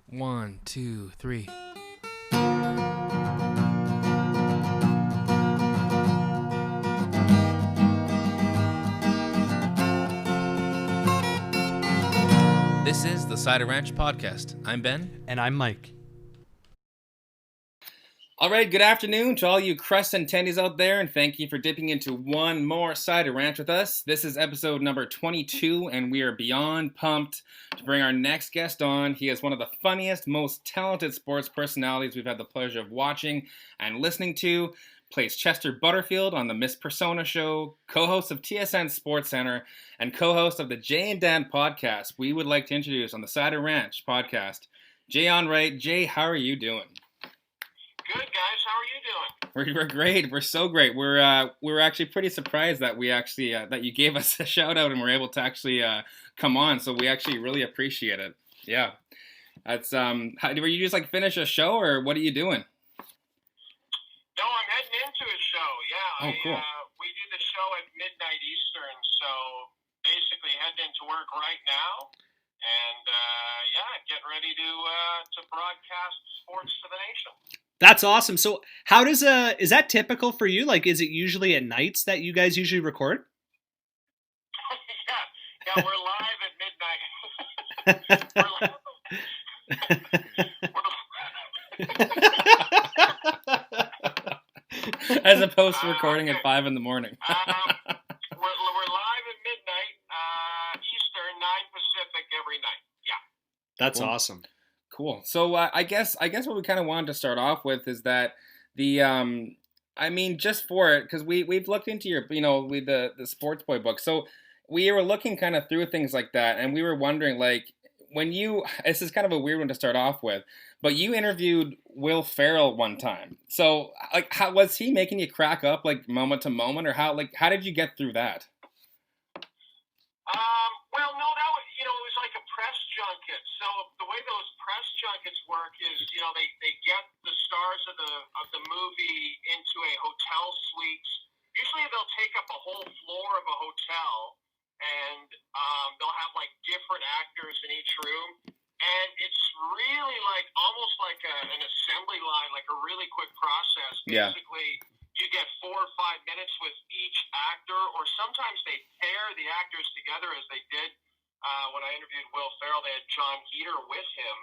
One, two, three. This is the Cider Ranch Podcast. I'm Ben. And I'm Mike. All right, good afternoon to all you Crescent attendees out there, and thank you for dipping into one more Cider Ranch with us. This is episode number 22, and we are beyond pumped to bring our next guest on. He is one of the funniest, most talented sports personalities we've had the pleasure of watching and listening to. Plays Chester Butterfield on the Miss Persona Show, co-host of TSN Sports Center, and co-host of the Jay and Dan podcast. We would like to introduce on the Cider Ranch podcast, Jay Onrait. Jay, how are you doing? Good, guys. How are you doing? We're great. We're so great. We're actually pretty surprised that we actually that you gave us a shout out and we're able to actually come on. So we actually really appreciate it. Yeah, that's were you just like finish a show or what are you doing? No, I'm heading into a show. Yeah. Oh, cool. We do the show at midnight Eastern, so basically heading into work right now, and getting ready to broadcast sports to the nation. That's awesome. So how does is that typical for you? Like, is it usually at nights that you guys usually record? Yeah, we're live at midnight. As opposed to recording at 5 in the morning. We're live at midnight Eastern, 9 Pacific every night. Yeah. That's Cool. awesome. Cool. So I guess what we kind of wanted to start off with is that the just for it, because we've looked into your the Sports Boy book. So we were looking kind of through things like that, and we were wondering like when this is kind of a weird one to start off with, but you interviewed Will Ferrell one time. So like how was he making you crack up like moment to moment, or how did you get through that? Well, no, that was, it was like a press junket. So the way those press junkets work is, they get the stars of the movie into a hotel suite. Usually they'll take up a whole floor of a hotel, and they'll have like different actors in each room. And it's really like almost like an assembly line, like a really quick process. Yeah. Basically, you get 4 or 5 minutes with each actor, or sometimes they pair the actors together as they did when I interviewed Will Ferrell. They had John Heater with him.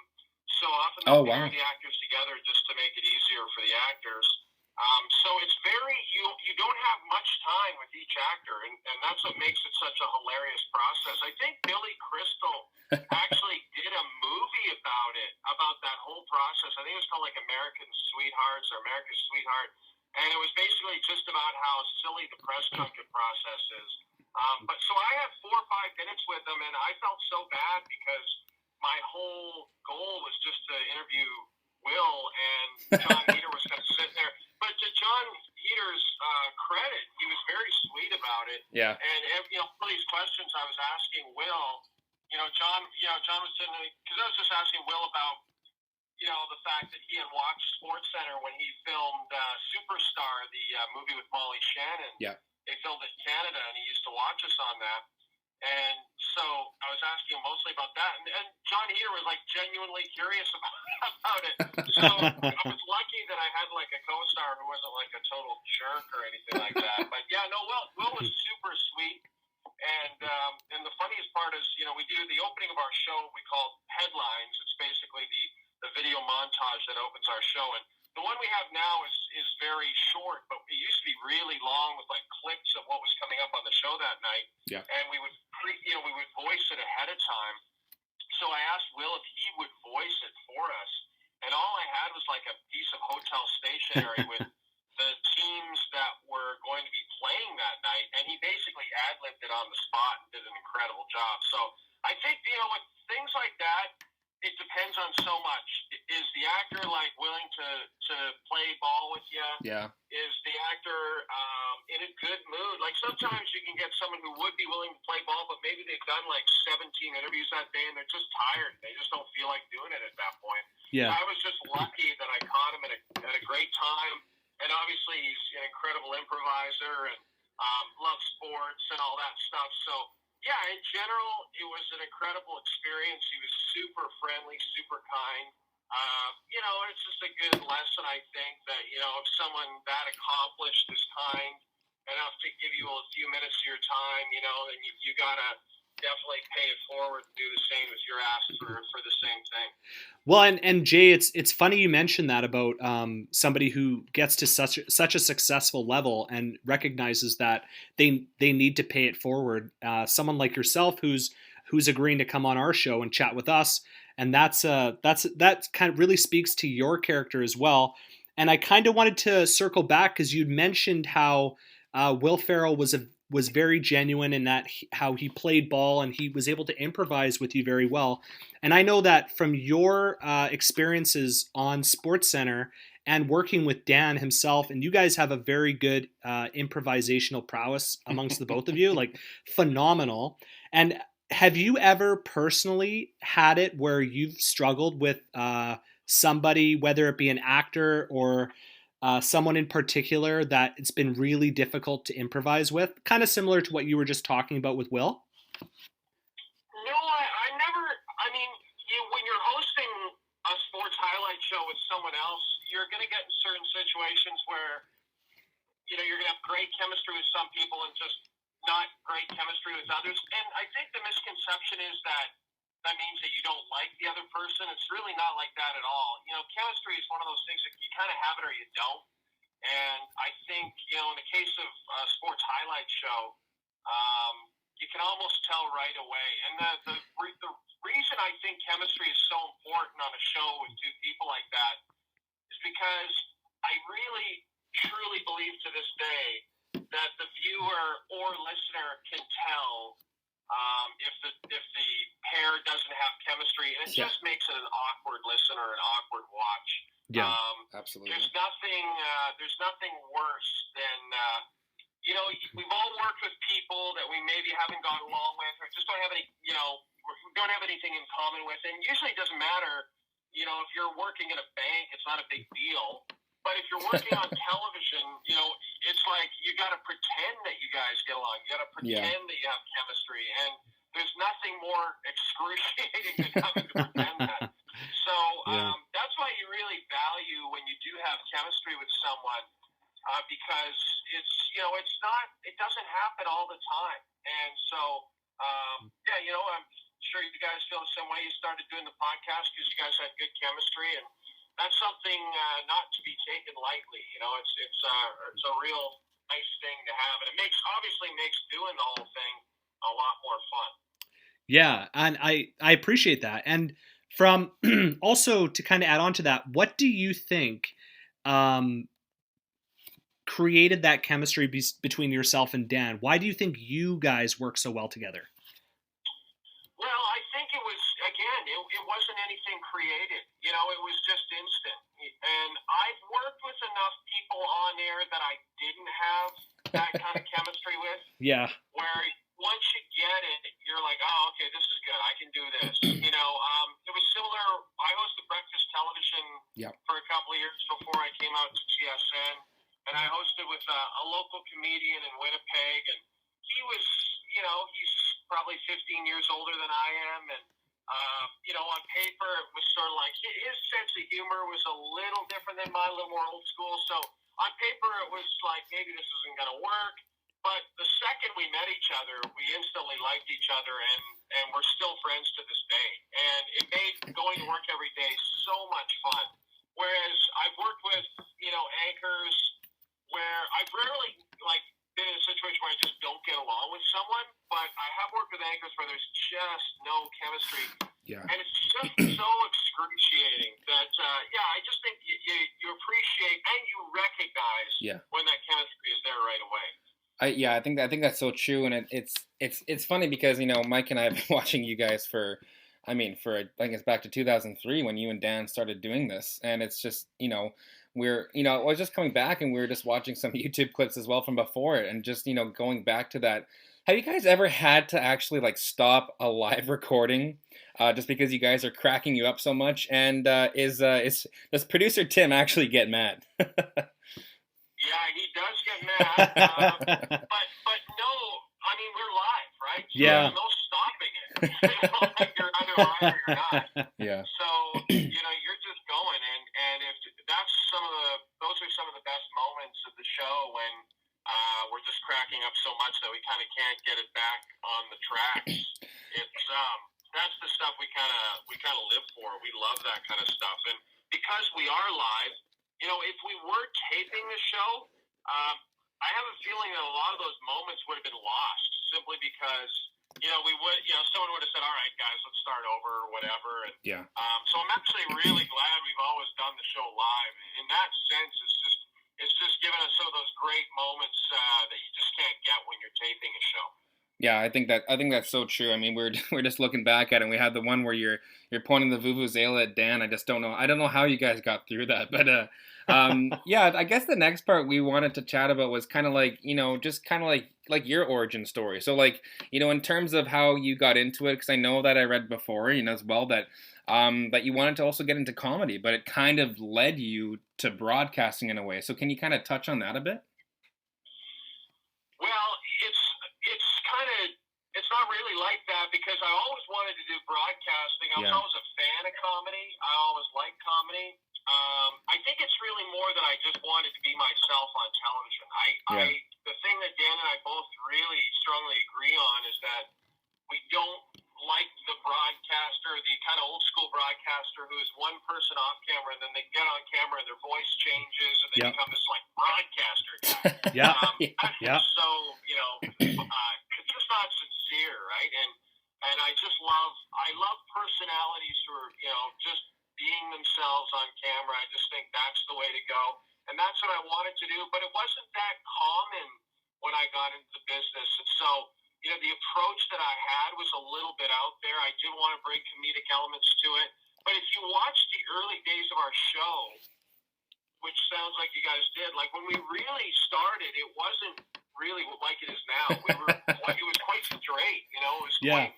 So often they pair the actors together just to make it easier for the actors. So it's very, you don't have much time with each actor, and that's what makes it such a hilarious process. I think Billy Crystal actually did a movie about that whole process. I think it was called like American Sweethearts or America's Sweetheart. And it was basically just about how silly the press junket process is. But so I had 4 or 5 minutes with them, and I felt so bad because my whole goal was just to interview Will, and John Heater was going to sit there. But to John Heater's credit, he was very sweet about it. Yeah. And all these questions I was asking Will, John was sitting there, because I was just asking Will about the fact that he had watched Sports Center when he filmed Superstar, the movie with Molly Shannon. Yeah. They filmed it in Canada, and he used to watch us on that. And so I was asking him mostly about that. And John Heater was, like, genuinely curious about it. So I was lucky that I had, like, a co-star who wasn't, like, a total jerk or anything like that. But, yeah, no, Will was super sweet. And the funniest part is, we do the opening of our show we call Headlines. It's basically the video montage that opens our show. And the one we have now is very short, but it used to be really long with like clips of what was coming up on the show that night. Yeah. And we would voice it ahead of time. So I asked Will if he would voice it for us, and all I had was like a piece of hotel stationery with the teams that were going to be playing that night, and he basically ad-libbed it on the spot and did an incredible job. So I think, with things like that, it depends on so much. Is the actor like willing to play ball with you? Yeah. Is the actor in a good mood? Like sometimes you can get someone who would be willing to play ball, but maybe they've done like 17 interviews that day and they're just tired. They just don't feel like doing it at that point. Yeah. I was just lucky that I caught him at a great time, and obviously he's an incredible improviser and loves sports and all that stuff. So Yeah, in general, it was an incredible experience. He was super friendly, super kind. It's just a good lesson, I think, that, if someone that accomplished is kind enough to give you a few minutes of your time, then you got to definitely pay it forward and do the same if you're asked for the same thing. Well, and Jay, it's funny you mentioned that about somebody who gets to such a successful level and recognizes that they need to pay it forward. Someone like yourself who's agreeing to come on our show and chat with us, and that kind of really speaks to your character as well. And I kind of wanted to circle back because you'd mentioned how Will Ferrell was very genuine in that how he played ball and he was able to improvise with you very well. And I know that from your experiences on SportsCenter and working with Dan himself, and you guys have a very good improvisational prowess amongst the both of you, like phenomenal. And have you ever personally had it where you've struggled with somebody, whether it be an actor or someone in particular, that it's been really difficult to improvise with? Kind of similar to what you were just talking about with Will? No, I never. I mean, when you're hosting a sports highlight show with someone else, you're going to get in certain situations where you're going to have great chemistry with some people and just not great chemistry with others. And I think the misconception is that means that you don't like the other person. It's really not like that at all. Chemistry is one of those things that you kind of have it or you don't. And I think, in the case of a sports highlight show, you can almost tell right away. And the reason I think chemistry is so important on a show with two people like that is because I really, truly believe to this day that the viewer or listener can tell if the pair doesn't have chemistry, and it just makes it an awkward listen or an awkward watch. Yeah, absolutely. There's nothing worse than we've all worked with people that we maybe haven't gotten along with, or just don't have any, we don't have anything in common with, and usually it doesn't matter. If you're working in a bank, it's not a big deal. But if you're working on television, it's like you got to pretend that you guys get along. You got to pretend that you have chemistry, and there's nothing more excruciating than having to pretend that. So that's why you really value when you do have chemistry with someone, because it doesn't happen all the time. And so, I'm sure you guys feel the same way. You started doing the podcast because you guys had good chemistry, and that's something not to be taken lightly. It's a real nice thing to have, and it obviously makes doing the whole thing a lot more fun. Yeah, and I appreciate that. And from also to kind of add on to that, what do you think created that chemistry between yourself and Dan? Why do you think you guys work so well together? Well, I think it was, again, it wasn't anything created. It was just instant. And I've worked with enough people on air that I didn't have that kind of chemistry with. Yeah. Where once you get it, you're like, oh, okay, this is good. I can do this. It was similar. I hosted breakfast television for a couple of years before I came out to TSN. And I hosted with a local comedian in Winnipeg. And he was, he's probably 15 years older than I am. And, on paper, it was sort of like his sense of humor was a little different than mine, a little more old school. So on paper, it was like maybe this isn't going to work. But the second we met each other, we instantly liked each other, and we're still friends to this day. And it made going to work every day so much fun. Whereas I've worked with, anchors where I've rarely, been in a situation where I just don't get along with someone, but I have worked with anchors where there's just no chemistry. Yeah. And it's just so excruciating that, I just think you appreciate and you recognize when that chemistry is there right away. I think that's so true, and it's funny because Mike and I have been watching you guys for I think it's back to 2003 when you and Dan started doing this, and it's just I was just coming back and we were just watching some YouTube clips as well from before it, and just going back to that. Have you guys ever had to actually stop a live recording just because you guys are cracking you up so much? And does producer Tim actually get mad? Yeah, he does get mad, but no, I mean, we're live, right? Yeah. There's no stopping it. Like you're either on or you're not. Yeah. So, you're just going, and if that's those are some of the best moments of the show when we're just cracking up so much that we kind of can't get it back on the tracks. It's that's the stuff we kind of live for. We love that kind of stuff, and because we are live, if we were taping the show, I have a feeling that a lot of those moments would have been lost simply because we would someone would have said, all right guys, let's start over or whatever, and Yeah. so I'm actually really glad we've always done the show live. In that sense, it's just given us some of those great moments that you just can't get when you're taping a show. Yeah, I think that's so true. I mean, we're just looking back at it. And we had the one where you're pointing the vuvuzela at Dan. I just don't know. I don't know how you guys got through that, but yeah. I guess the next part we wanted to chat about was kind of like just kind of like your origin story. So like in terms of how you got into it, because I know that I read before as well that that you wanted to also get into comedy, but it kind of led you to broadcasting in a way. So can you kind of touch on that a bit? Well, it's not really like that because I always wanted to do broadcasting. I was always a fan of comedy. I always liked comedy. I think it's really more that I just wanted to be myself on television. The thing that Dan and I both really strongly agree on is that we don't like the broadcaster, the kind of old school broadcaster who is one person off camera and then they get on camera and their voice changes and they become this like broadcaster guy. So, it's just not sincere, right? And I love personalities who are, just being themselves on camera. I just think that's the way to go. And that's what I wanted to do, but it wasn't that common when I got into the business. And so, the approach that I had was a little bit out there. I did want to bring comedic elements to it. But if you watch the early days of our show, which sounds like you guys did, like when we really started, it wasn't really like it is now. It was quite straight, it was quite,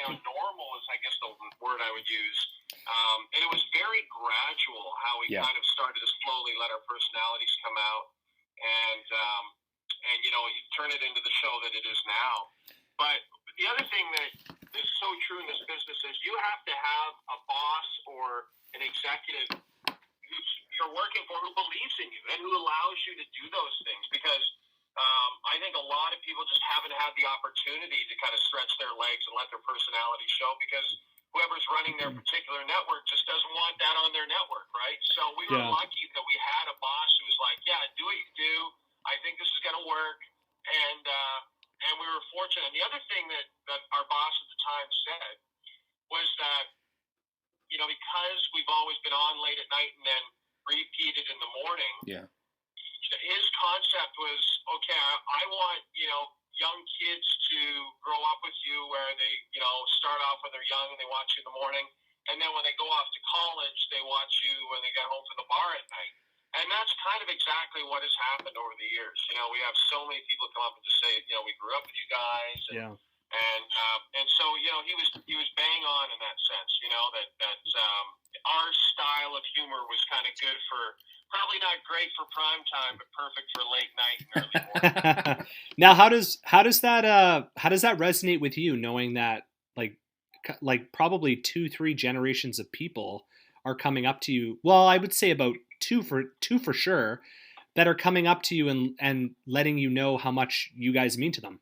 normal is I guess the word I would use. And it was very gradual how we kind of started to slowly let our personalities come out and you turn it into the show that it is now. But the other thing that is so true in this business is you have to have a boss or an executive who you're working for who believes in you and who allows you to do those things because I think a lot of people just haven't had the opportunity to kind of stretch their legs and let their personality show because whoever's running their particular network just doesn't want that on their network, right? So we were lucky that we had a boss who was like, yeah, do what you do. I think this is going to work. And we were fortunate. And the other thing that our boss at the time said was that, because we've always been on late at night and then repeated in the morning, his concept was, okay, I want, young kids to grow up with you where they, start off when they're young and they watch you in the morning. And then when they go off to college, they watch you when they get home from the bar at night. And that's kind of exactly what has happened over the years. We have so many people come up and just say, we grew up with you guys. And so, he was bang on in that sense, that our style of humor was kind of good for, probably not great for prime time, but perfect for late night and early morning. Now, how does that resonate with you, knowing that like probably 2-3 generations of people are coming up to you? Well, I would say about two for sure that are coming up to you and letting you know how much you guys mean to them.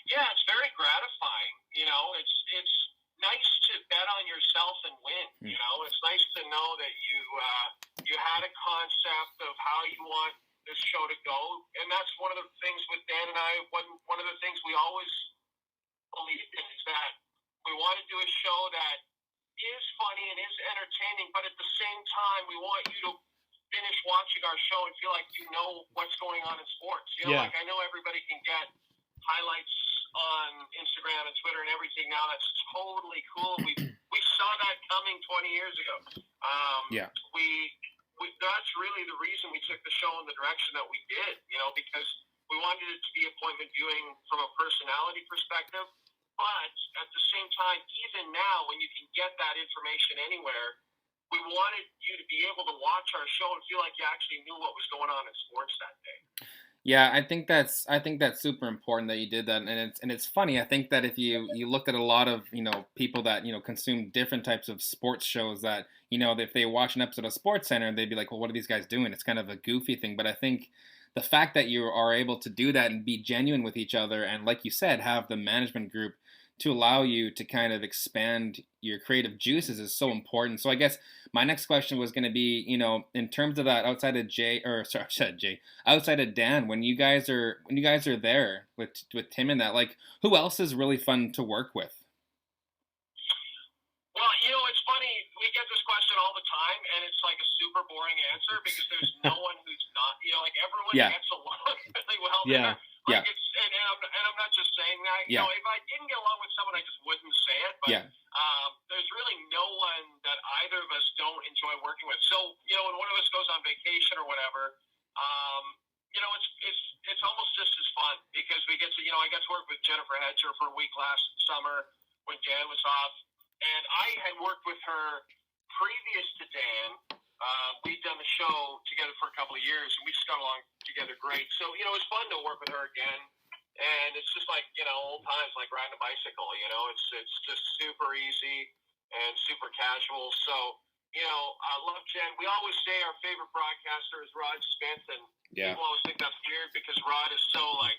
Yeah, it's very gratifying. It's nice to bet on yourself and win. It's nice to know that you had a concept of how you want this show to go, and that's one of the things with Dan and I. One of the things we always believed in is that we want to do a show that is funny and is entertaining, but at the same time, we want you to finish watching our show and feel like you know what's going on in sports. Like I know everybody can get highlights on Instagram and Twitter and everything now. That's totally cool. We saw that coming 20 years ago. That's really the reason we took the show in the direction that we did, because we wanted it to be appointment viewing from a personality perspective. But at the same time, even now, when you can get that information anywhere, we wanted you to be able to watch our show and feel like you actually knew what was going on in sports that day. Yeah, I think that's super important that you did that, and it's funny. I think that if you looked at a lot of people that consume different types of sports shows, that if they watch an episode of Sports Center, they'd be like, well, what are these guys doing? It's kind of a goofy thing, but I think the fact that you are able to do that and be genuine with each other, and like you said, have the management group to allow you to kind of expand your creative juices is so important. So I guess my next question was going to be, in terms of that, outside of Jay, or sorry, I said Jay, outside of Dan, when you guys are there with Tim and that, like, who else is really fun to work with? Well, it's funny. We get this question all the time, and it's like a super boring answer because there's no one who's not. Like everyone Yeah, gets along really well Yeah. there. Like yeah, and I'm not just saying that. yeah, If I didn't get along with someone, I just wouldn't say it. But yeah, there's really no one that either of us don't enjoy working with. So when one of us goes on vacation or whatever, it's almost just as fun because we get to I got to work with Jennifer Hedger for a week last summer when Dan was off, and I had worked with her previous to Dan. We'd done the show together for a couple of years, and we just got along together great. So it was fun to work with her again, and it's just like old times, like riding a bicycle. It's just super easy and super casual. So I love Jen. We always say our favorite broadcaster is Rod Smith, and yeah, people always think that's weird because Rod is so like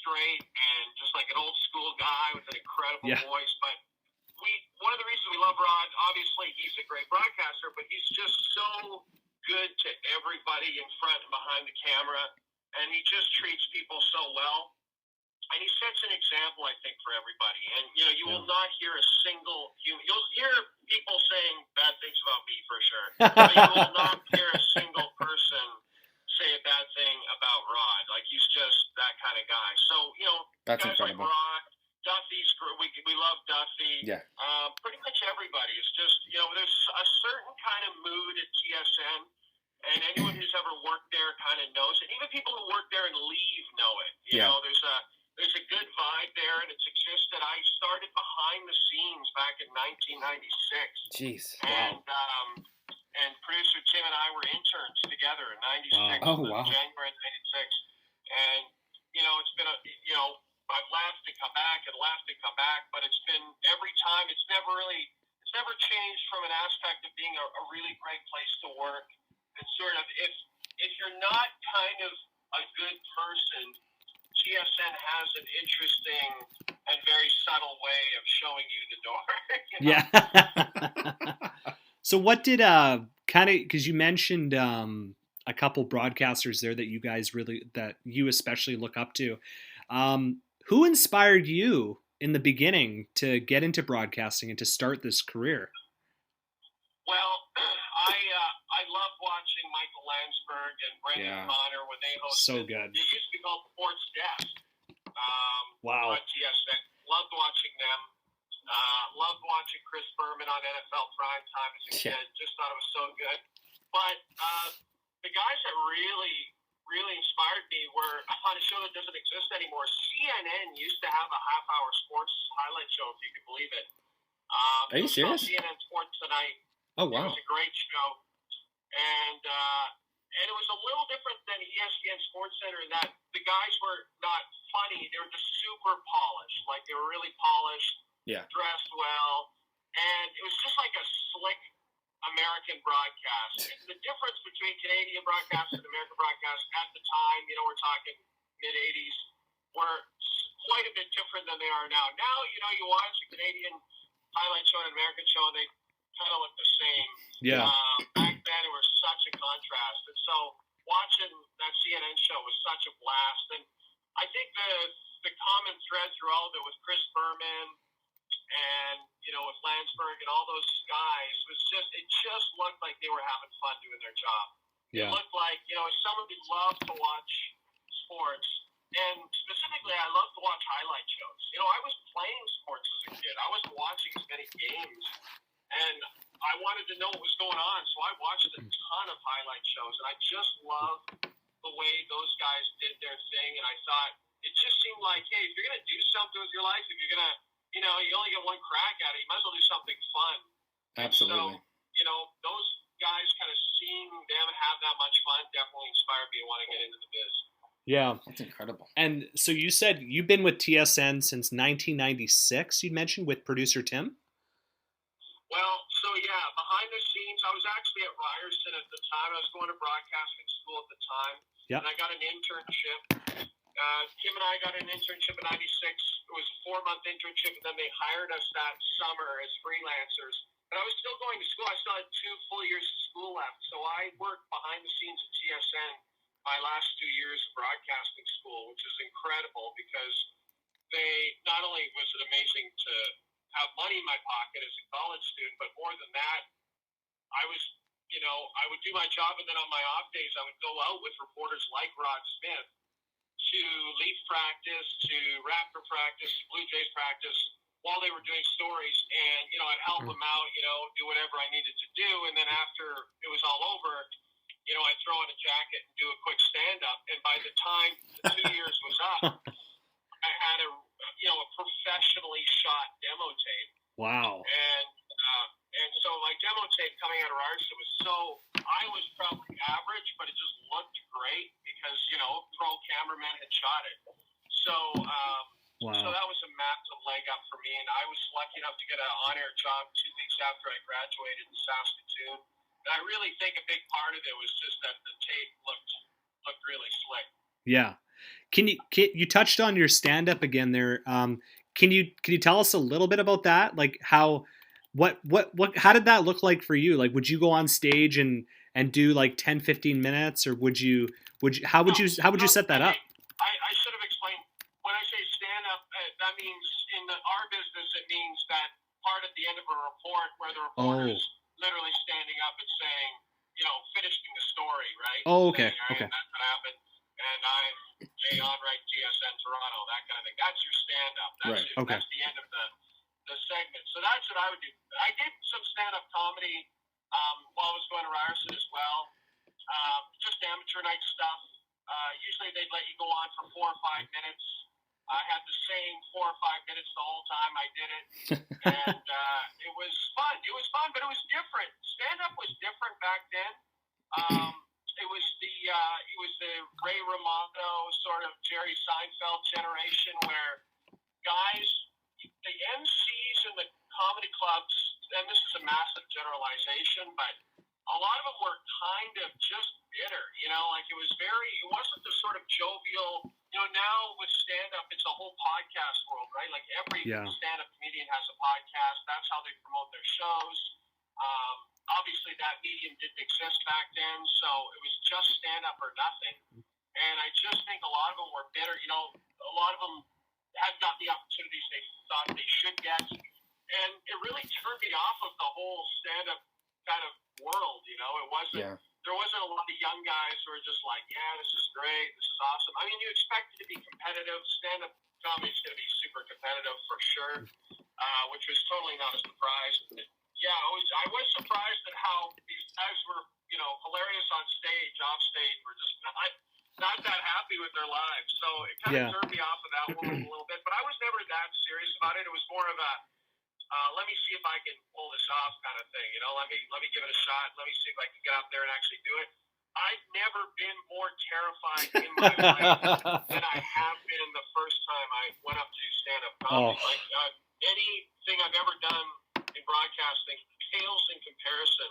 straight and just like an old school guy with an incredible Yeah. voice. But one of the reasons we love Rod, obviously he's a great broadcaster, but he's just so good to everybody in front and behind the camera, and he just treats people so well. And he sets an example, I think, for everybody. And you will not hear a single human. You'll hear people saying bad things about me for sure, but you will not hear a single person say a bad thing about Rod. Like he's just that kind of guy. So that's guys like incredible. Rod, Duffy's we love Duffy. Yeah, Pretty much everybody. It's just there's a certain kind of mood at TSN. And anyone who's ever worked there kind of knows it. Even people who work there and leave know it. Yeah. There's a good vibe there, and it's existed. I started behind the scenes back in 1996. jeez, And and producer Tim and I were interns together in '96. Wow. Oh, wow. January '96. And it's been I've left and come back and left and come back, but it's been every time. It's never changed from an aspect of being a really great place to work. It's sort of if you're not kind of a good person, TSN has an interesting and very subtle way of showing you the door. Yeah. So what did kind of, because you mentioned a couple broadcasters there that you especially look up to. Who inspired you in the beginning to get into broadcasting and to start this career? Well, I love watching Michael Landsberg and Brendan Connor when they hosted. So good. It used to be called Sports Desk. Wow. On TSN. Loved watching them. Loved watching Chris Berman on NFL Primetime as a kid. Just thought it was so good. But the guys that really inspired me were on a show that doesn't exist anymore. CNN used to have a half-hour sports highlight show, if you could believe it. Are you serious? CNN Sports Tonight. Oh, wow. It was a great show. And it was a little different than ESPN Sports Center in that the guys were not funny. They were just super polished. Like, they were really polished, dressed well. And it was just like a slick American broadcast. The difference between Canadian broadcast and American broadcast at the time, we're talking mid-'80s, were quite a bit different than they are now. Now, you watch a Canadian highlight show and an American show, and they kind of look the same. Yeah. Back then, it was such a contrast. And so watching that CNN show was such a blast. And I think the common thread through all of it with Chris Berman and, with Landsberg and all those guys was it just looked like they were having fun doing their job. Yeah. It looked like, as someone who loved to watch sports, and specifically I love to watch highlight shows. I was playing sports as a kid. I wasn't watching as many games, and I wanted to know what was going on, so I watched a ton of highlight shows, and I just loved the way those guys did their thing, and I thought it just seemed like, hey, if you're going to do something with your life, if you're going to, you only get one crack at it, you might as well do something fun. Absolutely. And so, those guys kind of seeing them have that much fun definitely inspired me to want to get into the biz. Yeah. That's incredible. And so you said you've been with TSN since 1996, you mentioned, with producer Tim? Well, so yeah, behind the scenes, I was actually at Ryerson at the time. I was going to broadcasting school at the time, Yep. and I got an internship. Kim and I got an internship in '96. It was a 4-month internship, and then they hired us that summer as freelancers. But I was still going to school. I still had 2 full years of school left. So I worked behind the scenes at TSN my last 2 years of broadcasting school, which is incredible because they not only was it amazing to have money in my pocket as a college student, but more than that, I was, I would do my job, and then on my off days, I would go out with reporters like Rod Smith to Leaf practice, to Raptor practice, Blue Jays practice, while they were doing stories, and I'd help them out, do whatever I needed to do, and then after it was all over, I'd throw on a jacket and do a quick stand-up, and by the time the 2 years was up, I had a professionally shot demo tape. Wow. And so my demo tape coming out of Ryerson I was probably average, but it just looked great because, pro cameraman had shot it. So, Wow. So that was a massive leg up for me, and I was lucky enough to get an on-air job 2 weeks after I graduated in Saskatoon. And I really think a big part of it was just that the tape looked really slick. Yeah. You touched on your stand-up again there. Can you tell us a little bit about that? Like how did that look like for you? Like, would you go on stage and do like 10, 15 minutes, or how would you set that up? I should have explained. When I say stand-up, that means in our business, it means that part at the end of a report where the reporter is literally standing up and saying, finishing the story, right? Oh, okay. Saying, Okay. That's what happened. And I'm Onrait, TSN, Toronto, that kind of thing. That's your stand-up. That's Right. Okay. That's the end of the segment. So that's what I would do. I did some stand-up comedy while I was going to Ryerson as well. Just amateur night stuff. Usually they'd let you go on for 4 or 5 minutes. I had the same 4 or 5 minutes the whole time I did it. And it was fun. It was fun, but it was different. Stand-up was different back then. It was the Ray Romano sort of Jerry Seinfeld generation where guys, the MCs in the comedy clubs, and this is a massive generalization, but a lot of them were kind of just bitter, like it wasn't the sort of jovial, now with stand-up, it's a whole podcast world, right? Like every stand-up comedian has a podcast. That's how they promote their shows. Obviously that medium didn't exist back then, so it was just stand-up or nothing. And I just think a lot of them were bitter. A lot of them had got the opportunities they thought they should get. And it really turned me off of the whole stand-up kind of world, It wasn't, There wasn't a lot of young guys who were just like, yeah, this is great, this is awesome. I mean, you expect it to be competitive. Stand-up comedy is going to be super competitive for sure, which was totally not a surprise. Yeah, I was surprised at how these guys were, hilarious on stage, off stage, were just not that happy with their lives. So it kind of turned me off of that world a little bit. But I was never that serious about it. It was more of a, let me see if I can pull this off kind of thing. Let me give it a shot. Let me see if I can get up there and actually do it. I've never been more terrified in my life than I have been the first time I went up to stand-up comedy. Like anything I've ever done in broadcasting pales in comparison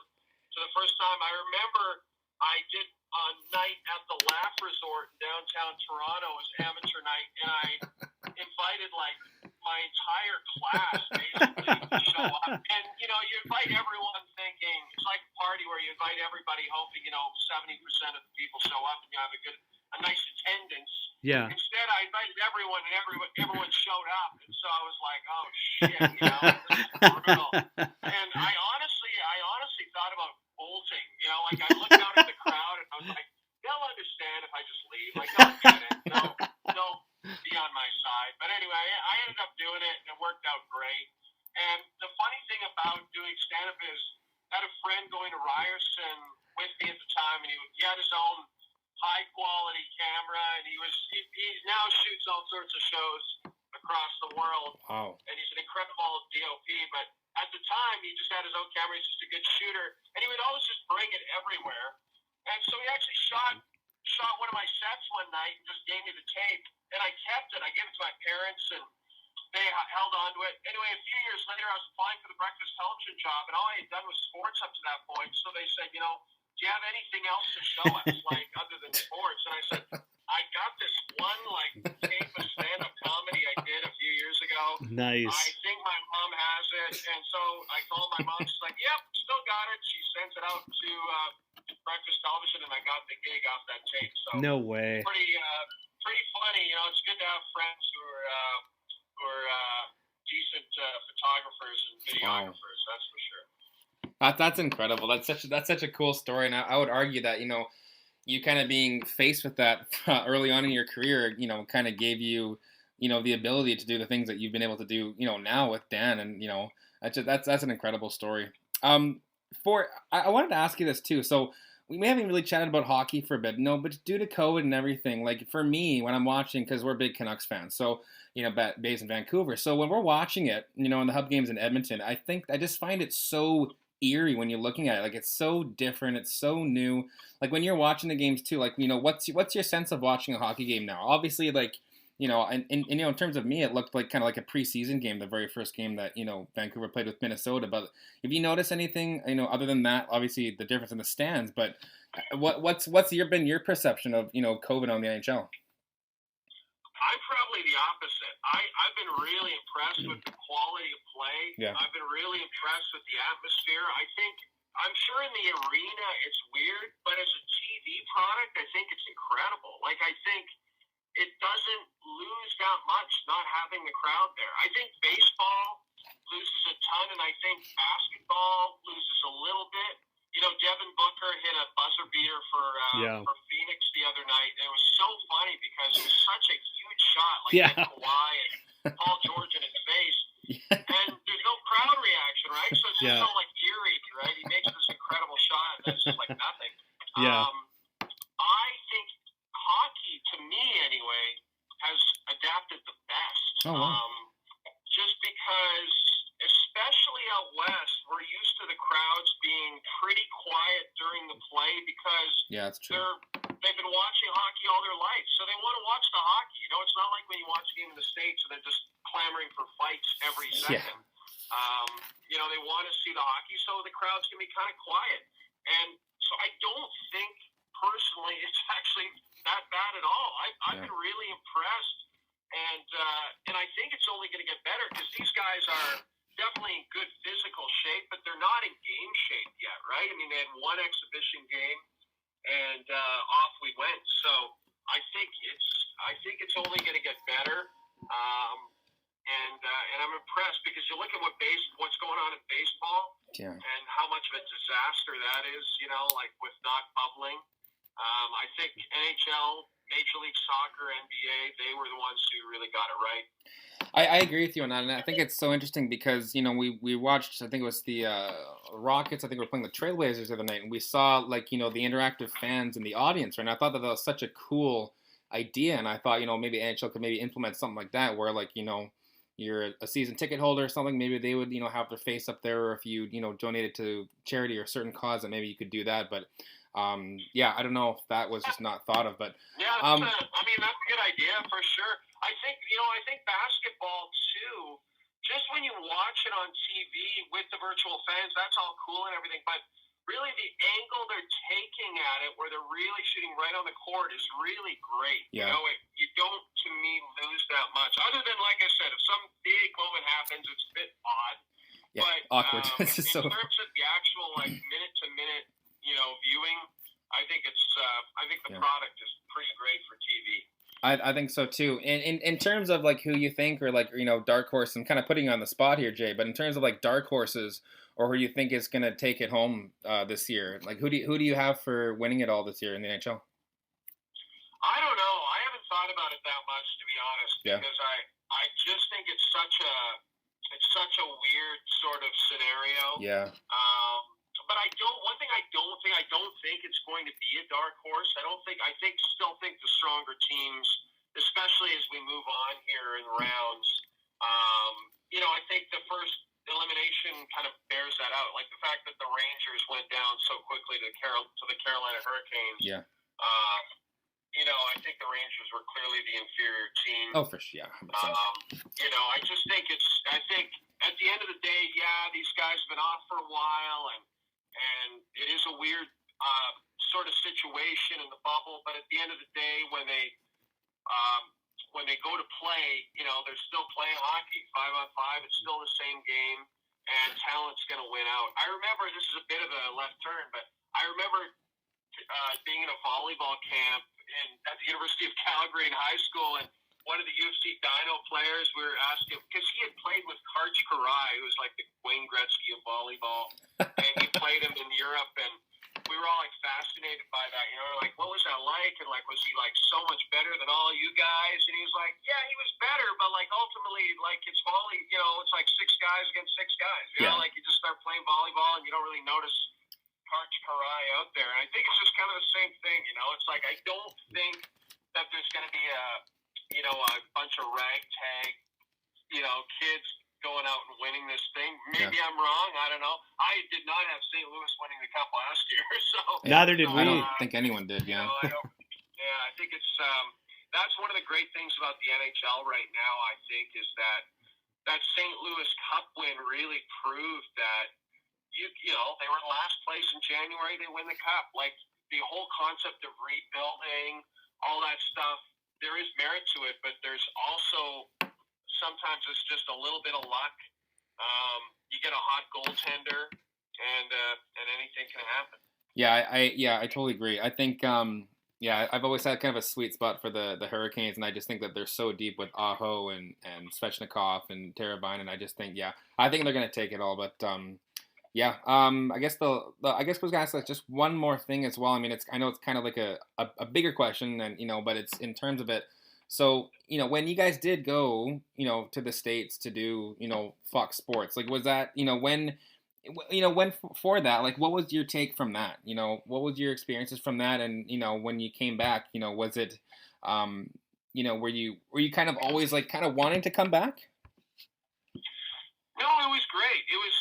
to the first time. I remember I did a night at the Laugh Resort in downtown Toronto. It was amateur night, and I invited like my entire class basically to show up. And you invite everyone thinking it's like a party where you invite everybody hoping 70% of the people show up and you have a nice attendance. Yeah. Instead, I invited everyone, and everyone showed up, and so I was like, oh shit, this is brutal. And I honestly thought about bolting. Like I looked out at the crowd, and I was like, they'll understand if I just leave. Like they'll get it. They'll be on my side. But anyway, I ended up doing it, and it worked out great. And the funny thing about doing stand-up is I had a friend going to Ryerson with me at the time, and he had his own high-quality camera, and he now shoots all sorts of shows across the world. Wow. And he's an incredible DOP, but at the time, he just had his own camera. He's just a good shooter, and he would always just bring it everywhere. And so he actually shot shot one of my sets one night and just gave me the tape, and I kept it. I gave it to my parents, and they held on to it. Anyway, a few years later, I was applying for the breakfast television job, and all I had done was sports up to that point. So they said, do you have anything else to show us, like, other than sports? And I said, I got this one, like, tape of stand-up comedy I did a few years ago. Nice. I think my mom has it. And so I called my mom. She's like, yep, still got it. She sent it out to breakfast television, and I got the gig off that tape. So No way. Pretty funny. It's good to have friends who are decent photographers and videographers. That's for sure. That's incredible. That's such a cool story, and I would argue that you kind of being faced with that early on in your career, kind of gave you the ability to do the things that you've been able to do now with Dan, and that's an incredible story. I wanted to ask you this too. So we haven't really chatted about hockey for a bit, but due to COVID and everything, like for me when I'm watching, because we're big Canucks fans, so based in Vancouver, so when we're watching it, in the hub games in Edmonton, I just find it so eerie when you're looking at it. Like, it's so different, it's so new. Like when you're watching the games too, like what's your sense of watching a hockey game now? Obviously, like in terms of me, it looked like kind of like a preseason game, the very first game that Vancouver played with Minnesota. But if you notice anything other than that, obviously the difference in the stands, but what's been your perception of COVID on the NHL? I'm probably the opposite. I've been really impressed with the quality of play. Yeah. I've been really impressed with the atmosphere. I'm sure in the arena it's weird, but as a TV product, I think it's incredible. Like, I think it doesn't lose that much not having the crowd there. I think baseball loses a ton, and I think basketball loses a little bit. Devin Booker hit a buzzer beater for Phoenix the other night. And it was so funny because it was such a huge shot, like Kawhi and Paul George in his face. Yeah. And there's no crowd reaction, right? So it's just so like eerie, right? He makes this incredible shot, and that's just like nothing. Yeah. I think hockey, to me anyway, has adapted the best. Oh, wow. Just because, especially out west, we're used to the crowds being pretty quiet during the play because that's true. They've been watching hockey all their life, so they want to watch the hockey. It's not like when you watch a game in the States and they're just clamoring for fights every second. Yeah. They want to see the hockey, so the crowd's going to be kind of quiet. And so I don't think, personally, it's actually that bad at all. I've been really impressed, and I think it's only going to get better because these guys are definitely in good physical shape, but they're not in game shape yet, right? I mean, they had one exhibition game, and off we went. So I think it's only going to get better, and I'm impressed because you look at what's going on in baseball, and how much of a disaster that is. Like with not bubbling. I think NHL, Major League Soccer, NBA, they were the ones who really got it right. I agree with you on that, and I think it's so interesting because we watched, I think it was the Rockets, I think we were playing the Trailblazers the other night, and we saw the interactive fans in the audience, right? And I thought that was such a cool idea, and I thought maybe NHL could maybe implement something like that where you're a season ticket holder or something, maybe they would have their face up there, or if you donated to charity or a certain cause, that maybe you could do that, but. I don't know if that was just not thought of, but that's a good idea for sure. I think basketball too. Just when you watch it on TV with the virtual fans, that's all cool and everything. But really, the angle they're taking at it, where they're really shooting right on the court, is really great. Yeah. You don't, to me, lose that much. Other than, like I said, if some big moment happens, it's a bit odd. Yeah, but awkward. In terms of the actual minute to minute. Viewing, I think the product is pretty great for TV. I think so too. And in terms of who you think or dark horse, I'm kind of putting you on the spot here, Jay. But in terms of dark horses or who you think is going to take it home this year, who do you have for winning it all this year in the NHL? I don't know. I haven't thought about it that much, to be honest, because I just think it's such a weird sort of scenario. Yeah. But I don't think it's going to be a dark horse. I still think the stronger teams, especially as we move on here in rounds, I think the first elimination kind of bears that out. Like the fact that the Rangers went down so quickly to the Carolina Hurricanes. Yeah. I think the Rangers were clearly the inferior team. Oh, for sure, yeah. 100%. I just think I think at the end of the day, yeah, these guys have been off for a while, and it is a weird sort of situation in the bubble. But at the end of the day, when they go to play, they're still playing hockey 5-on-5. It's still the same game, and talent's going to win out. I remember, this is a bit of a left turn, but I remember being in a volleyball camp at the University of Calgary in high school, and one of the UFC Dino players, we were asking, because he had played with Karch Karai, who was like the Wayne Gretzky of volleyball, and he played him in Europe, and we were all like fascinated by that, like, what was that like, and like, was he like so much better than all you guys? And he was like, yeah, he was better, but like ultimately, like, it's volley, it's like six guys against six guys, like you just start playing volleyball and you don't really notice Karch Karai out there. And I think it's just kind of the same thing, it's like, I don't think that there's going to be a bunch of ragtag, kids going out and winning this thing. Maybe I'm wrong. I don't know. I did not have St. Louis winning the cup last year, so neither did we. I don't think anyone did. Yeah. I think it's that's one of the great things about the NHL right now. I think is that St. Louis Cup win really proved that they were in last place in January. They win the cup. Like the whole concept of rebuilding, all that stuff. There is merit to it, but there's also sometimes it's just a little bit of luck. You get a hot goaltender, and anything can happen. Yeah, I totally agree. I think I've always had kind of a sweet spot for the Hurricanes, and I just think that they're so deep with Aho and Svechnikov and Teravainen. I just think I think they're gonna take it all. But I guess I guess I was gonna ask just one more thing as well. I mean, I know it's kind of like a bigger question, and but it's in terms of it. So when you guys did go to the States to do Fox Sports, like was that when for that, like what was your take from that? What was your experiences from that? And when you came back, was it were you kind of always like kind of wanting to come back? No, it was great. It was,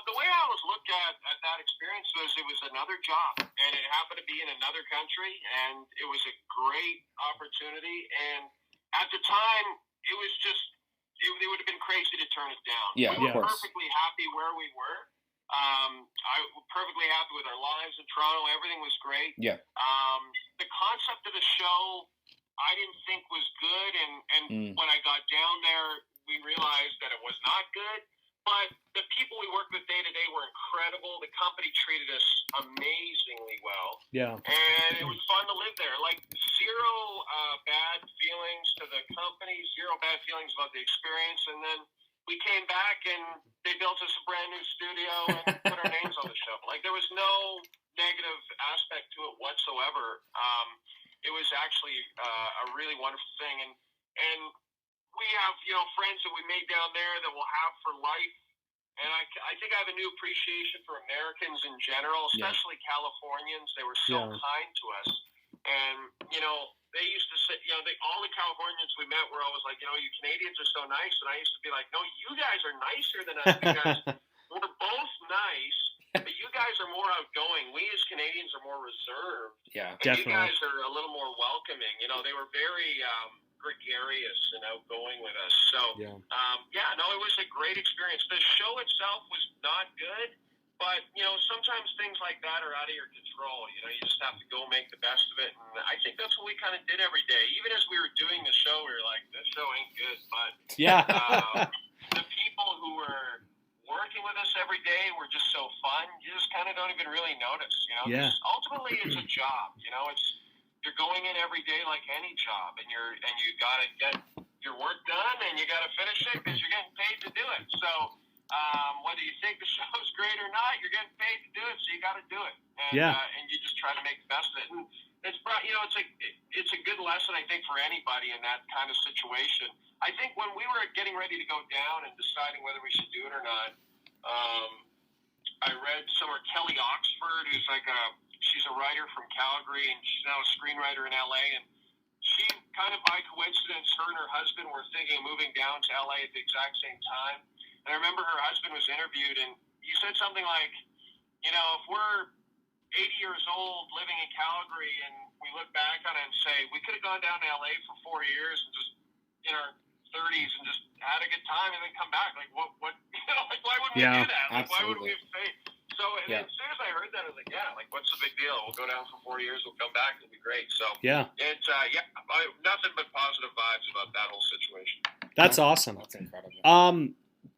the way I was looked at that experience was it was another job, and it happened to be in another country, and it was a great opportunity. And at the time, it was just, it would have been crazy to turn it down. Yeah, we were of course. perfectly happy where we were. I was perfectly happy with our lives in Toronto. Everything was great. Yeah. The concept of the show, I didn't think was good, and when I got down there, we realized that it was not good. But the people we worked with day to day were incredible. The company treated us amazingly well. Yeah. And it was fun to live there. Like, zero bad feelings to the company, zero bad feelings about the experience. And then we came back and they built us a brand new studio and put our names on the show. Like, there was no negative aspect to it whatsoever. It was actually a really wonderful thing. And we have, friends that we made down there that we'll have for life. And I think I have a new appreciation for Americans in general, especially Californians. They were so kind to us. And, they used to say, all the Californians we met were always like, you Canadians are so nice. And I used to be like, no, you guys are nicer than us because we're both nice, but you guys are more outgoing. We as Canadians are more reserved. Yeah, and definitely. You guys are a little more welcoming. They were very gregarious and outgoing with us. So, it was a great experience. The show itself was not good, but, sometimes things like that are out of your control. You just have to go make the best of it. And I think that's what we kind of did every day. Even as we were doing the show, we were like, this show ain't good. But the people who were working with us every day were just so fun. You just kind of don't even really notice, Ultimately, it's a job, you're going in every day like any job, and you got to get your work done, and you got to finish it because you're getting paid to do it. So whether you think the show's great or not, you're getting paid to do it, so you got to do it. And, and you just try to make the best of it. And it's it's a good lesson, I think, for anybody in that kind of situation. I think when we were getting ready to go down and deciding whether we should do it or not, I read somewhere Kelly Oxford, who's she's a writer from Calgary, and she's now a screenwriter in LA, and she kind of by coincidence, her and her husband were thinking of moving down to LA at the exact same time. And I remember her husband was interviewed, and he said something like, 80 years old living in Calgary, and we look back on it and say, we could have gone down to LA for 4 years and just in our 30s and just had a good time and then come back. Like, what, like, why wouldn't we do that? Like, why would we have faith? So, and then as soon as I heard that, I was like, yeah, like, what's the big deal? We'll go down for 4 years, we'll come back, it'll be great. So, it's, nothing but positive vibes about that whole situation. That's awesome. That's incredible.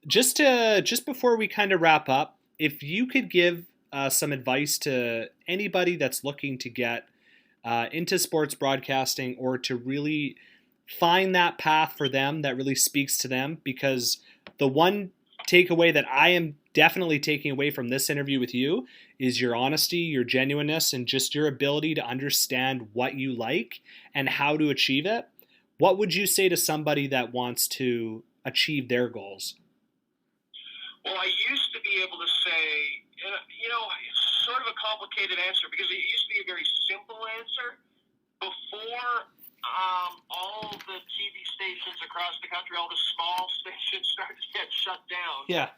Just before we kind of wrap up, if you could give some advice to anybody that's looking to get into sports broadcasting or to really find that path for them that really speaks to them, because the one takeaway that I am definitely taking away from this interview with you is your honesty, your genuineness, and just your ability to understand what you like and how to achieve it. What would you say to somebody that wants to achieve their goals? Well, I used to be able to say, it's sort of a complicated answer because it used to be a very simple answer. Before all the TV stations across the country, all the small stations started to get shut down. Yeah.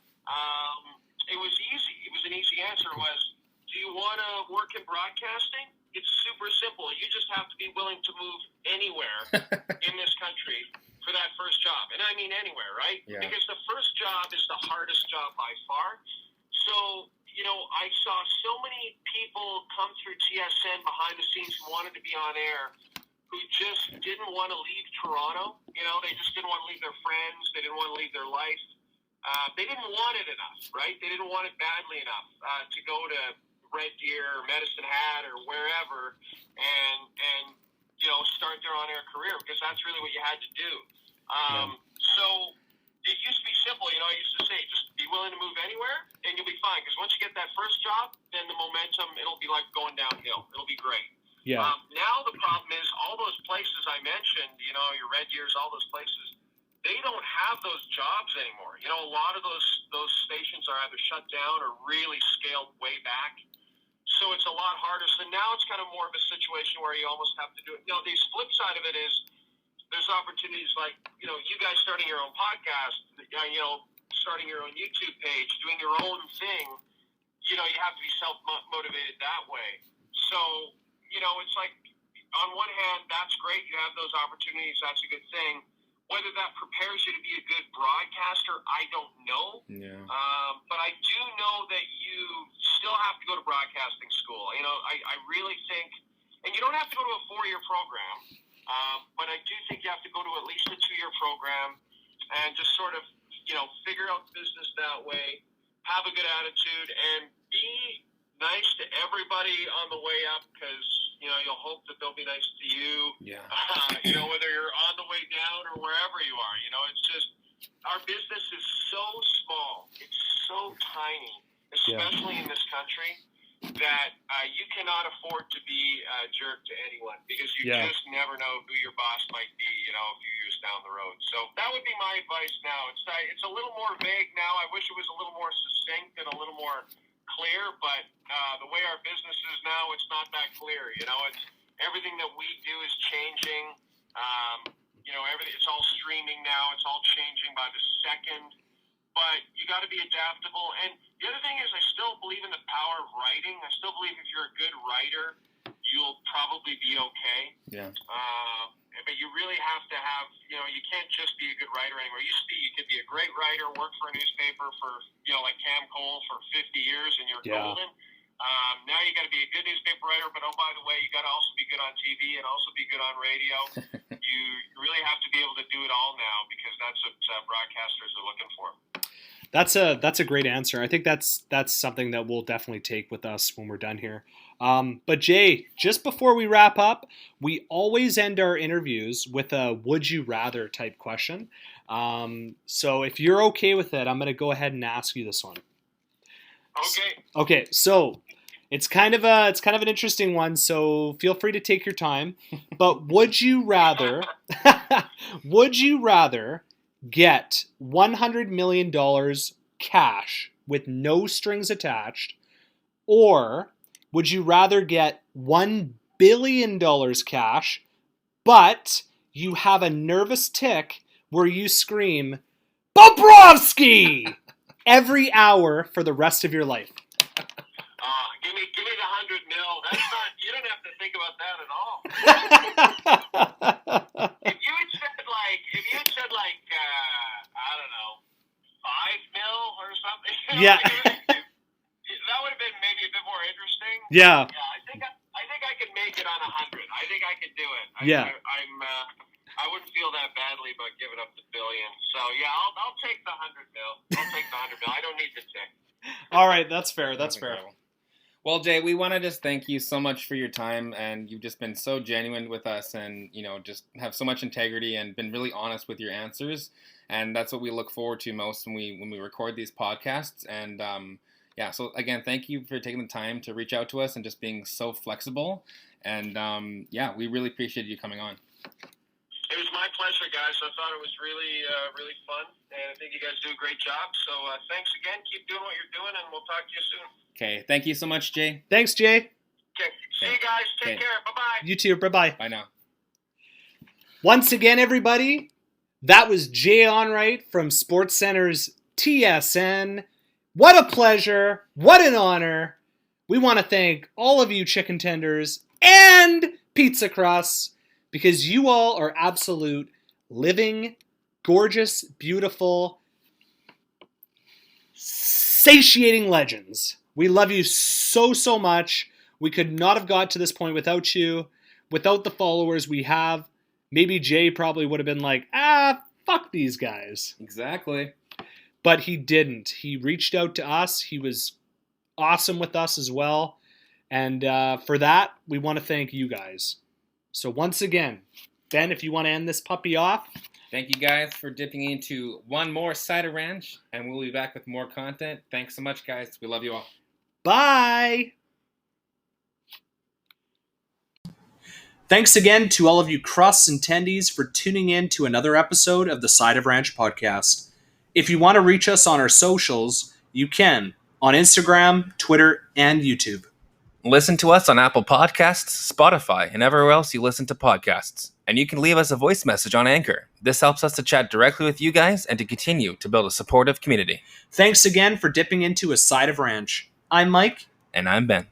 It was easy. It was an easy answer. Do you want to work in broadcasting? It's super simple. You just have to be willing to move anywhere in this country for that first job. And I mean anywhere, right? Yeah. Because the first job is the hardest job by far. So, I saw so many people come through TSN behind the scenes who wanted to be on air, who just didn't want to leave Toronto. They just didn't want to leave their friends. They didn't want to leave their life. They didn't want it enough, right? They didn't want it badly enough to go to Red Deer or Medicine Hat or wherever and start their on-air career, because that's really what you had to do. So it used to be simple. I used to say, just be willing to move anywhere and you'll be fine, because once you get that first job, then the momentum, it'll be like going downhill. It'll be great. Yeah. Now the problem is all those places I mentioned, your Red Deers, all those places, they don't have those jobs anymore. A lot of those stations are either shut down or really scaled way back. So it's a lot harder. So now it's kind of more of a situation where you almost have to do it. The flip side of it is there's opportunities like, you guys starting your own podcast, starting your own YouTube page, doing your own thing. You have to be self-motivated that way. So, it's like, on one hand, that's great. You have those opportunities. That's a good thing. Whether that prepares you to be a good broadcaster, I don't know. Yeah. But I do know that you still have to go to broadcasting school. I really think, and you don't have to go to a 4-year program, but I do think you have to go to at least a 2-year program and just sort of, figure out business that way, have a good attitude, and be nice to everybody on the way up, because you'll hope that they'll be nice to you. Yeah. Whether you're on the way down or wherever you are. It's just, our business is so small, it's so tiny, especially in this country, that you cannot afford to be a jerk to anyone, because you just never know who your boss might be, a few years down the road. So that would be my advice now. It's a little more vague now. I wish it was a little more succinct and a little more clear, but the way our business is now, it's not that clear. It's everything that we do is changing. Everything, it's all streaming now. It's all changing by the second. But you got to be adaptable. And the other thing is, I still believe in the power of writing. I still believe if you're a good writer, you'll probably be okay. Yeah. But you really have to have, you can't just be a good writer anymore. You could be a great writer, work for a newspaper for, like Cam Cole for 50 years, and you're golden. Now you got to be a good newspaper writer, but by the way, you got to also be good on TV and also be good on radio. You really have to be able to do it all now, because that's what broadcasters are looking for. That's a great answer. I think that's something that we'll definitely take with us when we're done here. But Jay, just before we wrap up, we always end our interviews with a would you rather type question. So if you're okay with it, I'm going to go ahead and ask you this one. Okay. Okay, so it's kind of an interesting one, so feel free to take your time. But would you rather get $100 million cash with no strings attached, or would you rather get $1 billion cash, but you have a nervous tick where you scream, Bobrovsky! every hour for the rest of your life? Give me the $100 million. That's not. You don't have to think about that at all. If you had said like, I don't know, $5 million or something. Yeah. That would have been maybe a bit more interesting. Yeah. Yeah, I think I could make it on 100. I think I could do it. I wouldn't feel that badly about giving up the billion. So yeah, I'll take the $100 million. I'll take the $100 million. I don't need the tick. All right, that's fair. That's fair. Incredible. Well, Jay, we want to just thank you so much for your time, and you've just been so genuine with us, and just have so much integrity and been really honest with your answers, and that's what we look forward to most when we record these podcasts. And so again, thank you for taking the time to reach out to us and just being so flexible. And we really appreciate you coming on. It was my pleasure, guys. I thought it was really, really fun, and I think you guys do a great job. So thanks again. Keep doing what you're doing, and we'll talk to you soon. Okay. Thank you so much, Jay. Thanks, Jay. Okay. See you guys. Take care. Bye-bye. You too. Bye-bye. Bye now. Once again, everybody, that was Jay Onrait from SportsCenter's TSN. What a pleasure. What an honor. We want to thank all of you chicken tenders and pizza crusts, because you all are absolute living, gorgeous, beautiful, satiating legends. We love you so, so much. We could not have got to this point without you, without the followers we have. Maybe Jay probably would have been like, fuck these guys. Exactly. But he didn't. He reached out to us. He was awesome with us as well. And for that, we want to thank you guys. So once again, Ben, if you want to end this puppy off. Thank you guys for dipping into one more Cider Ranch, and we'll be back with more content. Thanks so much, guys. We love you all. Bye! Thanks again to all of you crusts and tendies for tuning in to another episode of the Cider Ranch podcast. If you want to reach us on our socials, you can on Instagram, Twitter, and YouTube. Listen to us on Apple Podcasts, Spotify, and everywhere else you listen to podcasts. And you can leave us a voice message on Anchor. This helps us to chat directly with you guys and to continue to build a supportive community. Thanks again for dipping into a side of ranch. I'm Mike. And I'm Ben.